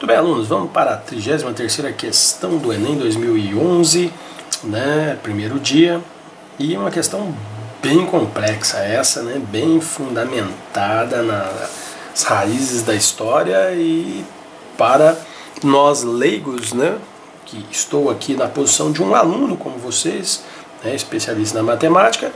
Muito bem, alunos, vamos para a 33ª questão do Enem 2011, né, primeiro dia, e uma questão bem complexa essa, né, bem fundamentada nas raízes da história e para nós leigos, né, que estou aqui na posição de um aluno como vocês, né, especialista na matemática,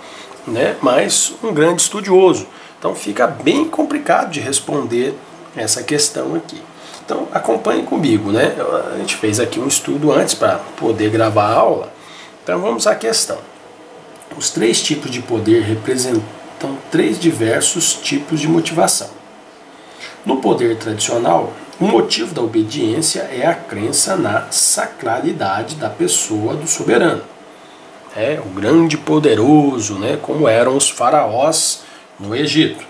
né, mas um grande estudioso. Então fica bem complicado de responder essa questão aqui. Então acompanhe comigo, né? A gente fez aqui um estudo antes para poder gravar a aula. Então vamos à questão. Os três tipos de poder representam três diversos tipos de motivação. No poder tradicional, o motivo da obediência é a crença na sacralidade da pessoa do soberano. É o grande poderoso, né? Como eram os faraós no Egito.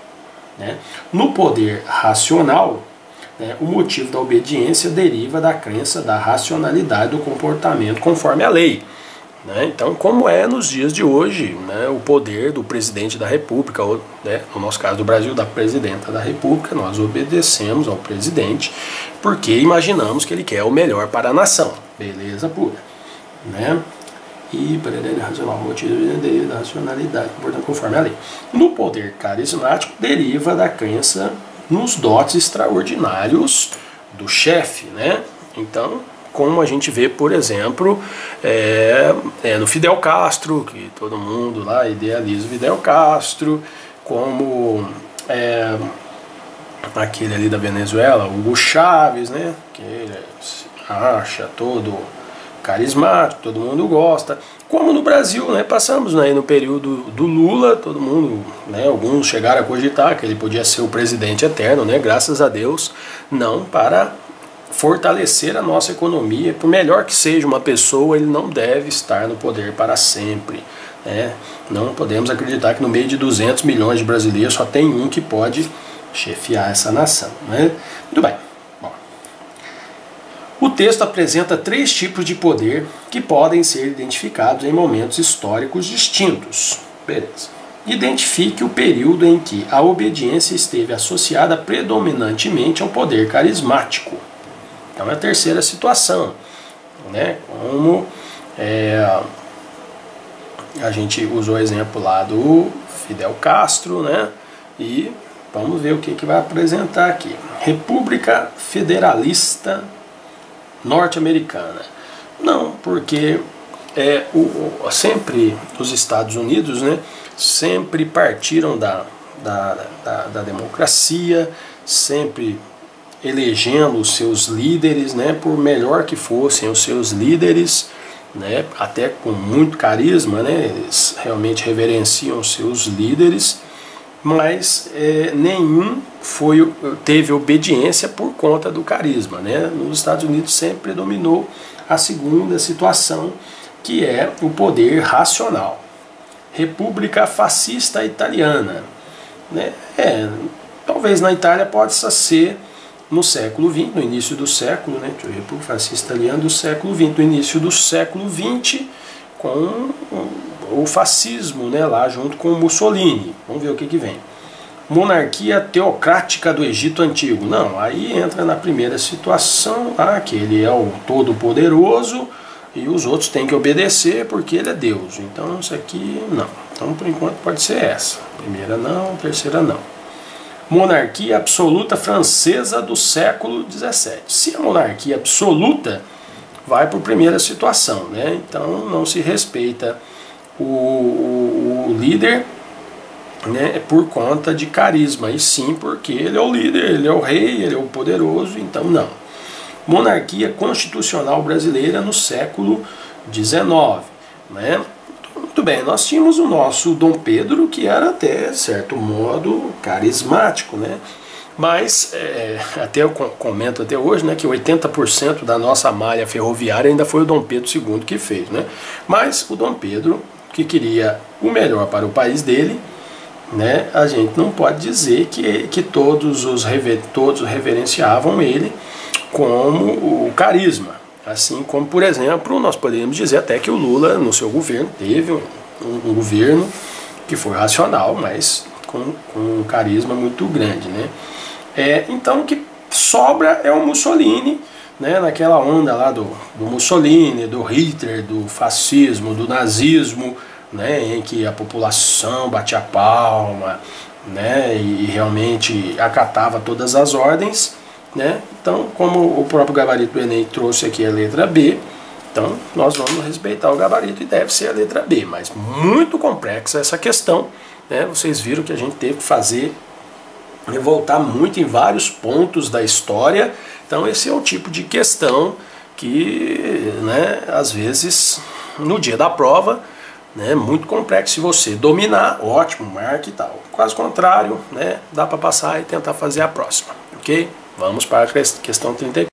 Né? No poder racional, o motivo da obediência deriva da crença da racionalidade do comportamento conforme a lei. Né? Então, como é nos dias de hoje, né, o poder do presidente da República, ou, né, no nosso caso do Brasil, da presidenta da República, nós obedecemos ao presidente porque imaginamos que ele quer o melhor para a nação. Beleza pura. Né? E para ele racional, o motivo da racionalidade, portanto, conforme a lei. No poder carismático, deriva da crença nos dotes extraordinários do chefe, né? Então, como a gente vê, por exemplo, no Fidel Castro, que todo mundo lá idealiza o Fidel Castro, como aquele ali da Venezuela, Hugo Chávez, né? Que ele se acha todo carismático, todo mundo gosta. Como no Brasil, né, passamos, né, no período do Lula, todo mundo, né, alguns chegaram a cogitar que ele podia ser o presidente eterno, né, graças a Deus, não, para fortalecer a nossa economia. Por melhor que seja uma pessoa, ele não deve estar no poder para sempre. Né? Não podemos acreditar que no meio de 200 milhões de brasileiros só tem um que pode chefiar essa nação. Né? Muito bem. O texto apresenta três tipos de poder que podem ser identificados em momentos históricos distintos. Beleza. Identifique o período em que a obediência esteve associada predominantemente ao poder carismático. Então é a terceira situação. Né? Como a gente usou o exemplo lá do Fidel Castro, né? E vamos ver o que vai apresentar aqui. República Federalista Norte-Americana. Não, porque sempre os Estados Unidos, né, sempre partiram da democracia, sempre elegendo os seus líderes, né, por melhor que fossem os seus líderes, né, até com muito carisma, né, eles realmente reverenciam os seus líderes, mas nenhum teve obediência por conta do carisma. Né? Nos Estados Unidos sempre predominou a segunda situação, que é o poder racional. República Fascista Italiana. Né? Talvez na Itália possa ser no século XX, no início do século, né? República Fascista Italiana do século XX, no início do século XX, com o fascismo, né, lá junto com Mussolini. Vamos ver o que vem. Monarquia teocrática do Egito Antigo. Não, aí entra na primeira situação, que ele é o todo-poderoso e os outros têm que obedecer porque ele é Deus. Então isso aqui não. Então por enquanto pode ser essa. Primeira não, terceira não. Monarquia absoluta francesa do século XVII. Se a monarquia absoluta, vai por primeira situação, né? Então não se respeita o líder, né, por conta de carisma, e sim porque ele é o líder, ele é o rei, ele é o poderoso, então não. Monarquia constitucional brasileira no século XIX. Né? Muito bem, nós tínhamos o nosso Dom Pedro, que era até certo modo carismático, né? Mas, até eu comento até hoje, né, que 80% da nossa malha ferroviária ainda foi o Dom Pedro II que fez. Né? Mas o Dom Pedro, que queria o melhor para o país dele, né, a gente não pode dizer que todos reverenciavam ele como o carisma. Assim como, por exemplo, nós poderíamos dizer até que o Lula, no seu governo, teve um governo que foi racional, mas com um carisma muito grande. Né? Então, o que sobra é o Mussolini, né, naquela onda lá do Mussolini, do Hitler, do fascismo, do nazismo, né, em que a população batia palma, né, e realmente acatava todas as ordens, né. Então, como o próprio gabarito do Enem trouxe aqui a letra B, então nós vamos respeitar o gabarito e deve ser a letra B, mas muito complexa essa questão, né. Vocês viram que a gente teve que fazer, voltar muito em vários pontos da história. Então esse é o tipo de questão que, né, às vezes no dia da prova, né, muito complexo. Se você dominar, ótimo, marque e tal. Caso contrário, né, dá para passar e tentar fazer a próxima, ok? Vamos para a questão 34.